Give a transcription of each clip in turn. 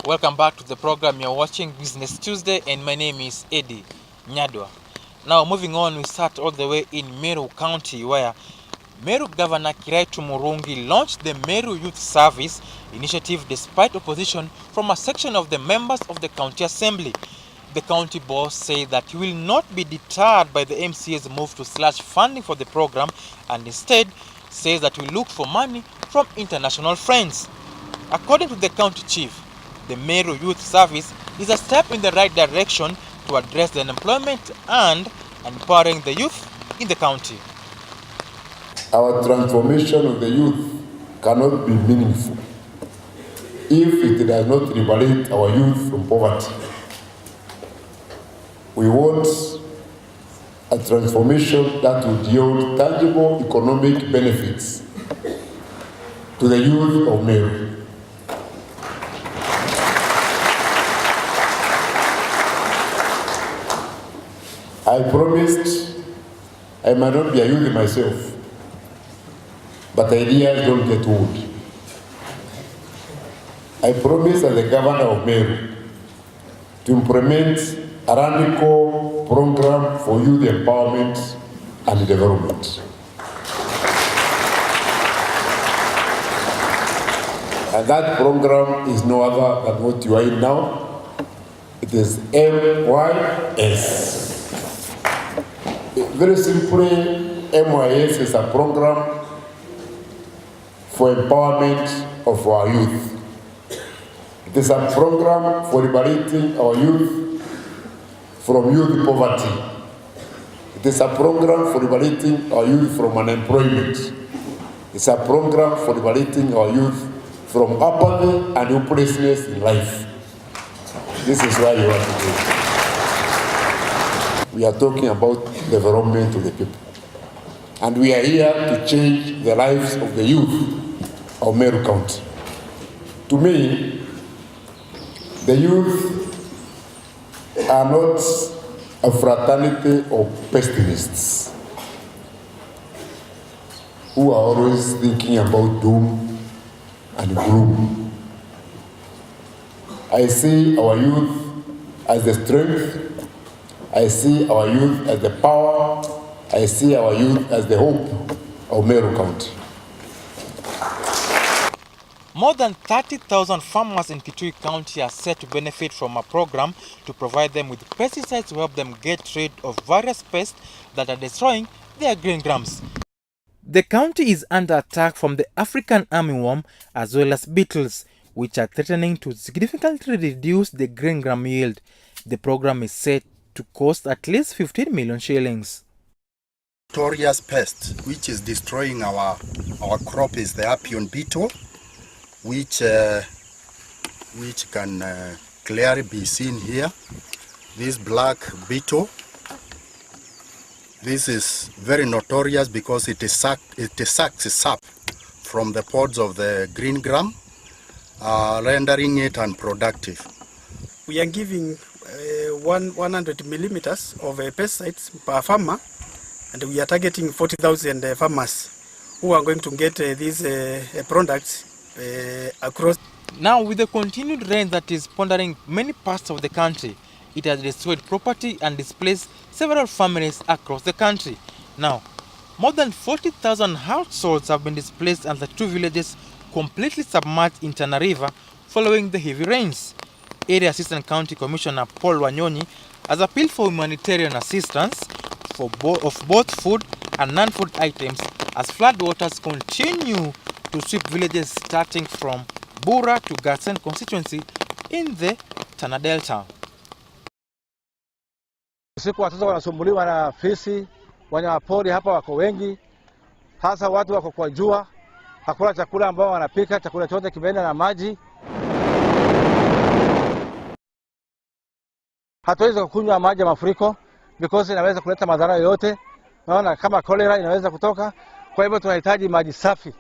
Welcome back to the program. You're watching Business Tuesday and my name is Eddy, Nyadwa. Now moving on, we start all the way in Meru County where Meru Governor Kiraitu Murungi launched the Meru Youth Service initiative despite opposition from a section of the members of the county assembly. The county boss said that he will not be deterred by the MCA's move to slash funding for the program and instead says that we look for money from international friends. According to the county chief, the Meru Youth Service is a step in the right direction to address the unemployment and empowering the youth in the county. Our transformation of the youth cannot be meaningful if it does not liberate our youth from poverty. We want a transformation that would yield tangible economic benefits to the youth of Meru. I promised I might not be a youth myself, but ideas don't get old. I promised as the governor of Meru to implement a radical program for youth empowerment and development. And that program is no other than what you are in now. It is MYS. Very simply, MYS is a program for empowerment of our youth. It is a program for liberating our youth from youth poverty. It is a program for liberating our youth from unemployment. It's a program for liberating our youth from apathy and hopelessness in life. This is why you are today. We are talking about development of the people. And we are here to change the lives of the youth of Meru County. To me, the youth are not a fraternity of pessimists who are always thinking about doom and gloom. I see our youth as the strength. I see our youth as the power. I see our youth as the hope of Meru County. More than 30,000 farmers in Kitui County are set to benefit from a program to provide them with pesticides to help them get rid of various pests that are destroying their green grams. The county is under attack from the African armyworm as well as beetles, which are threatening to significantly reduce the green gram yield. The program is set to cost at least 15 million shillings. Notorious pest which is destroying our crop is the Apion beetle, which can clearly be seen here. This black beetle, this is very notorious because it sucks sap from the pods of the green gram, rendering it unproductive. We are giving 100 millimeters of pesticides per farmer, and we are targeting 40,000 farmers who are going to get these products across. Now, with the continued rain that is pondering many parts of the country, it has destroyed property and displaced several families across the country. Now, more than 40,000 households have been displaced and the two villages completely submerged in Tana River following the heavy rains. Area Assistant County Commissioner Paul Wanyonyi has appealed for humanitarian assistance for both food and non-food items as floodwaters continue to sweep villages starting from Bura to Gatsen constituency in the Tana Delta. Siku watoto wanasumbuliwa na fisi, wanyamapori hapa wako wengi. Hasa watu wako kwa jua, hakuna chakula ambao wanapika, chakula chote kimeenda na maji. Hatuwezi kunywa maji ya mafuriko because inaweza kuleta madhara yote. Naona kama cholera inaweza kutoka. Kwa hivyo tunahitaji maji safi.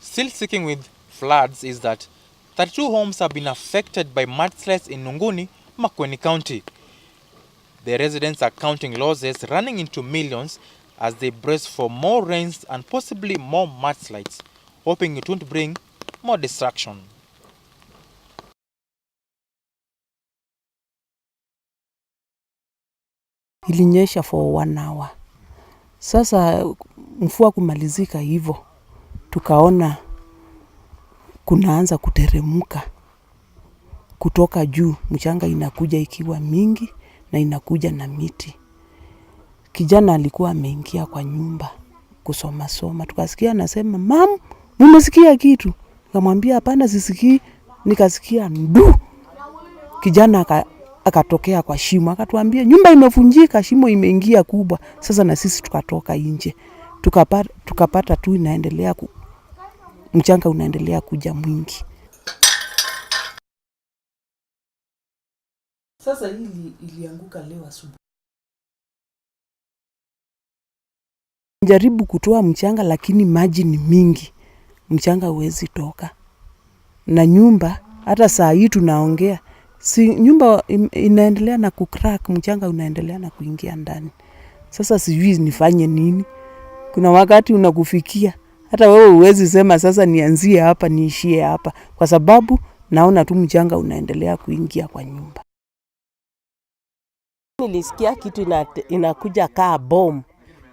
Still sticking with floods is that 32 homes have been affected by mudslides in Nunguni, Makueni County. The residents are counting losses running into millions as they brace for more rains and possibly more mudslides, hoping it won't bring more destruction. Ilinyesha for 1 hour. Sasa mvua kumalizika hivyo, tukaona kunaanza kuteremka kutoka juu, mchanga inakuja ikiwa mingi na inakuja na miti. Kijana alikuwa ameingia kwa nyumba kusoma, tukasikia anasema, "Mam, umesikia kitu?" Nikamwambia hapana, sisikii. Nikasikia ndu. Kijana akatokea kwa shimo, akatuambia nyumba imevunjika, shimo imeingia kubwa. Sasa na sisi tukatoka nje. Tukapata tu inaendelea mchanga unaendelea kuja mwingi. Sasa hili ilianguka leo asubuhi. Jaribu kutoa mchanga lakini maji ni mingi. Mchanga huwezi toka. Na nyumba hata saa hii tunaongea, si nyumba inaendelea na kucrack, mchanga unaendelea na kuingia ndani. Sasa sijui nifanye nini. Kuna wakati unakufikia hata wewe huwezi sema sasa nianzie hapa niishie hapa, kwa sababu naona tu mchanga unaendelea kuingia kwa nyumba. Nilisikia kitu inakuja kaa bomb.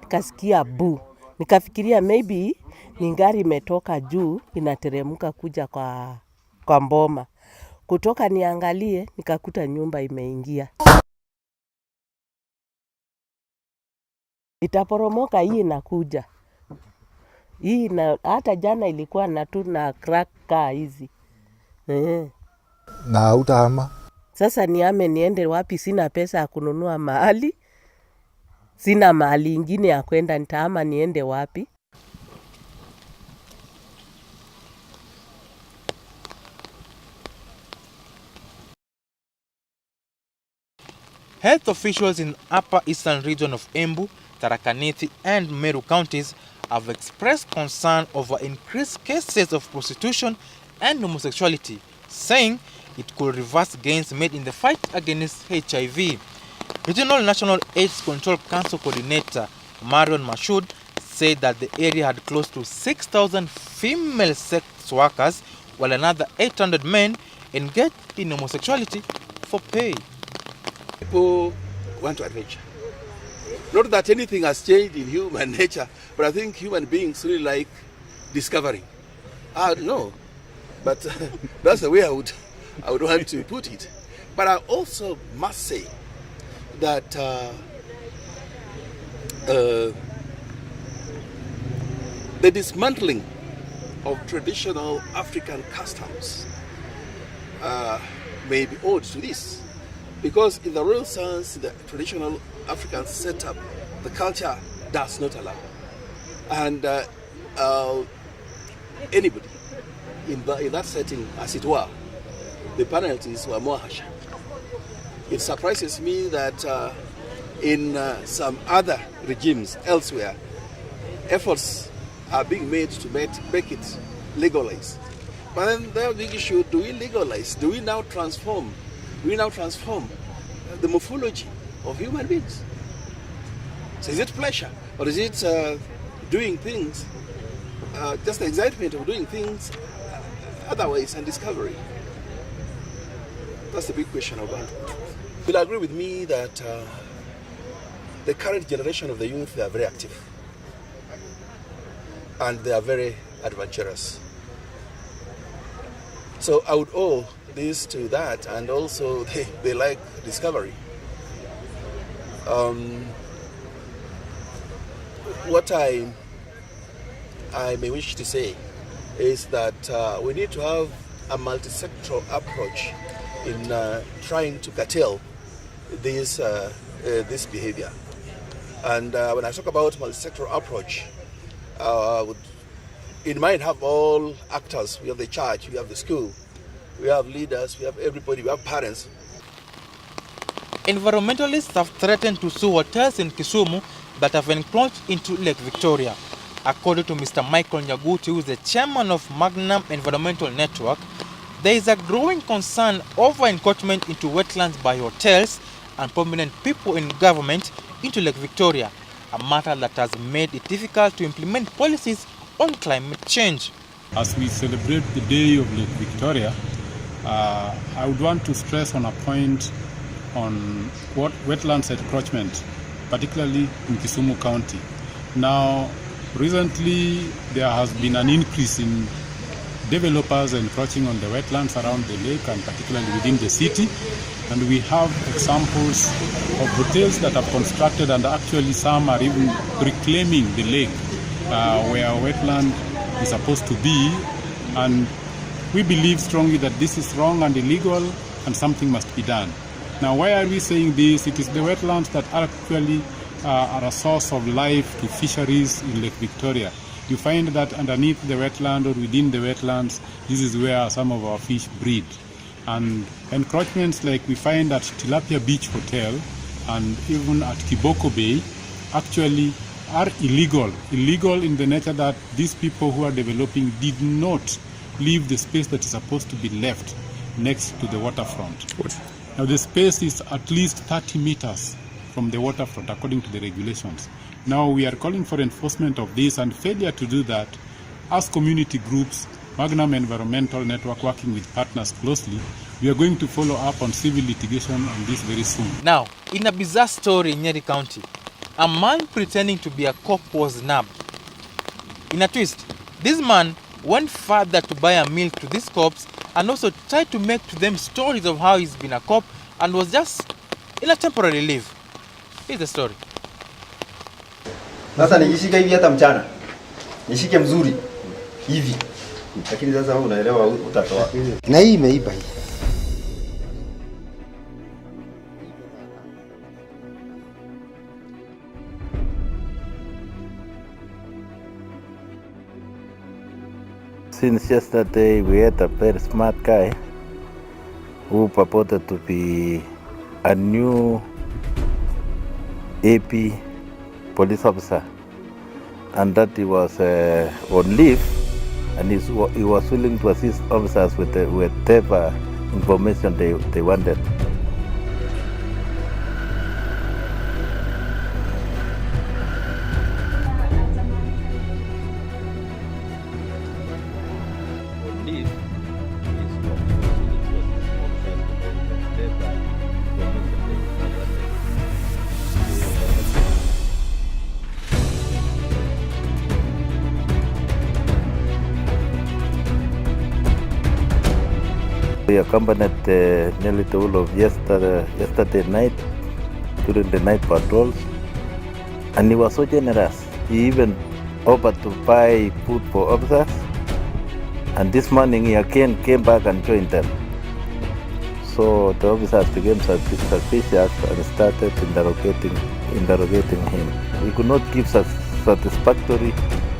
Nikasikia bu. Nikafikiria maybe ni gari imetoka juu inateremka kuja kwa mboma. Kutoka niangalie nikakuta nyumba imeingia. Itaporomoka hii inakuja. Hii hata jana ilikuwa na crack kaa hizi. Na utahama? Sasa niame niende wapi? Sina pesa ya kununua mahali. Sina mahali ingine ya kwenda, nitahama niende wapi? Health officials in Upper Eastern region of Embu, Tharaka Nithi and Meru counties have expressed concern over increased cases of prostitution and homosexuality, saying it could reverse gains made in the fight against HIV. Regional National AIDS Control Council Coordinator Marion Mashud said that the area had close to 6,000 female sex workers, while another 800 men engaged in homosexuality for pay. People want to adventure. Not that anything has changed in human nature, but I think human beings really like discovering. No, but that's the way I would want to put it. But I also must say that the dismantling of traditional African customs may be owed to this. Because in the real sense, the traditional African setup, the culture does not allow. And anybody in that setting, as it were, the penalties were more harsh. It surprises me that in some other regimes elsewhere, efforts are being made to make it legalized. But then the big issue, do we legalize? Do we now transform? The morphology of human beings? So is it pleasure, or is it doing things, just the excitement of doing things otherwise and discovery? That's the big question of that. You'll agree with me that the current generation of the youth, they are very active and they are very adventurous. So I would owe this to that, and also they like discovery. What I may wish to say is that we need to have a multi-sectoral approach in trying to curtail this behavior. And when I talk about multi-sectoral approach, in mind have all actors. We have the church, we have the school, we have leaders, we have everybody, we have parents. Environmentalists have threatened to sue hotels in Kisumu that have encroached into Lake Victoria. According to Mr. Michael Nyaguti, who is the chairman of Magnum Environmental Network, There is a growing concern over encroachment into wetlands by hotels and prominent people in government into Lake Victoria, a matter that has made it difficult to implement policies on climate change. As we celebrate the Day of Lake Victoria, I would want to stress on a point on wetlands encroachment, particularly in Kisumu County. Now, recently there has been an increase in developers encroaching on the wetlands around the lake and particularly within the city. And we have examples of hotels that have constructed, and actually some are even reclaiming the lake where wetland is supposed to be. And we believe strongly that this is wrong and illegal and something must be done. Now, why are we saying this? It is the wetlands that actually are a source of life to fisheries in Lake Victoria. You find that underneath the wetland or within the wetlands, this is where some of our fish breed. And encroachments like we find at Tilapia Beach Hotel and even at Kiboko Bay actually are illegal. Illegal in the nature that these people who are developing did not leave the space that is supposed to be left next to the waterfront. Now the space is at least 30 meters from the waterfront according to the regulations. Now we are calling for enforcement of this, and failure to do that, as community groups, Magnum Environmental Network working with partners closely, we are going to follow up on civil litigation on this very soon. Now, in a bizarre story in Eddy County, a man pretending to be a cop was nabbed. In a twist, this man went further to buy a meal to these cops and also tried to make to them stories of how he's been a cop and was just in a temporary leave. Here's the story. Sasa nikishika hivi hata mchana. Nishike mzuri hivi. Lakini sasa wewe unaelewa utatoa. Na hii imeiba hii. Since yesterday we had a very smart guy who purported to be a new AP police officer, and that he was on leave, and he was willing to assist officers with whatever information they wanted. We accompanied nearly the whole of yesterday night during the night patrols, and he was so generous. He even offered to buy food for officers, and this morning he again came back and joined them. So the officers became suspicious and started interrogating him. We could not give satisfactory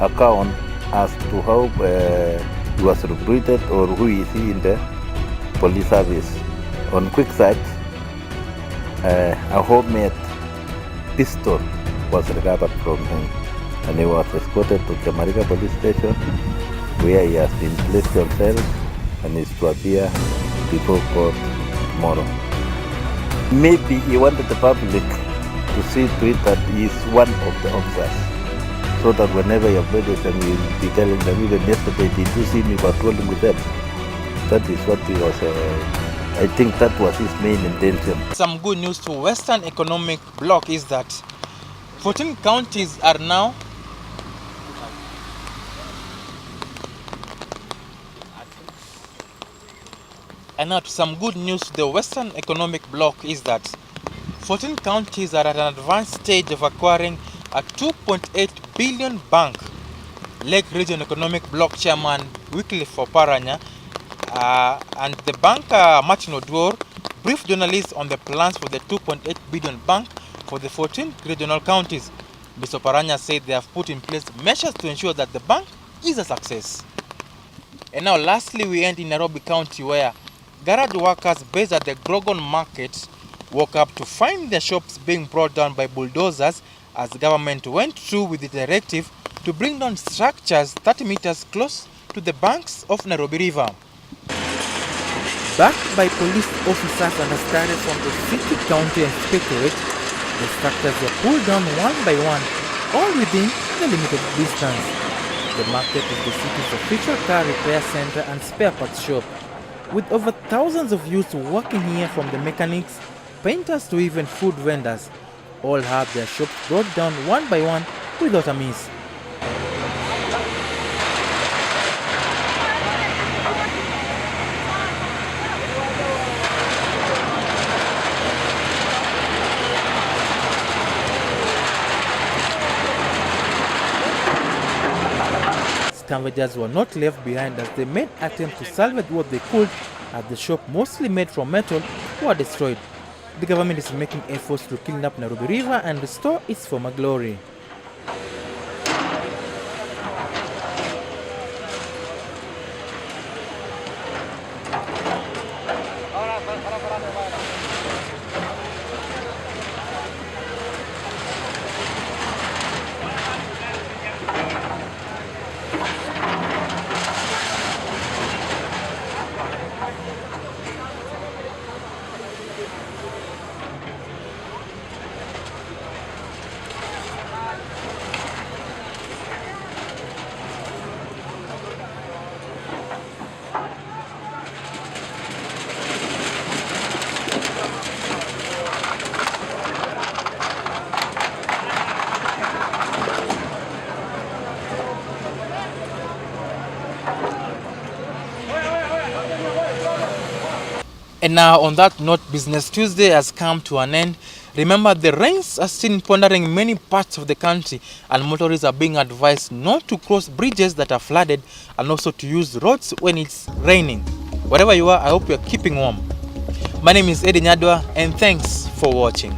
account as to how he was recruited or who is he in the police service. On quick search, a homemade pistol was recovered from him, and he was escorted to Kamarika police station, where he has been placed on cell and is to appear before court tomorrow. Maybe he wanted the public to see to it that he is one of the officers, so that whenever he approaches them, he will be telling them, even yesterday, did you see me patrolling with them? That is what he was, I think that was his main intention. Some good news to Western Economic Bloc is that 14 counties are now some good news to the Western Economic Bloc is that 14 counties are at an advanced stage of acquiring a 2.8 billion bank. Lake Region Economic Bloc Chairman Wycliffe Oparanya and the banker Martin Odwor briefed journalists on the plans for the 2.8 billion bank for the 14 regional counties. Mr. Oparanya said they have put in place measures to ensure that the bank is a success. And now lastly, we end in Nairobi County, where garage workers based at the Grogan Market woke up to find their shops being brought down by bulldozers as the government went through with the directive to bring down structures 30 meters close to the banks of Nairobi River. Backed by police officers and started from the city, county inspectorate, the structures were pulled down one by one, all within the limited distance. The market is the city's official car repair center and spare parts shop, with over thousands of youths working here, from the mechanics, painters to even food vendors. All have their shops brought down one by one without a miss. Scavengers were not left behind as they made attempts to salvage what they could, as the shop, mostly made from metal, were destroyed. The government is making efforts to clean up Nairobi River and restore its former glory. And now, on that note, Business Tuesday has come to an end. Remember, the rains are still pondering many parts of the country, and motorists are being advised not to cross bridges that are flooded, and also to use roads when it's raining. Wherever you are, I hope you are keeping warm. My name is Eddy Nyadwa, and thanks for watching.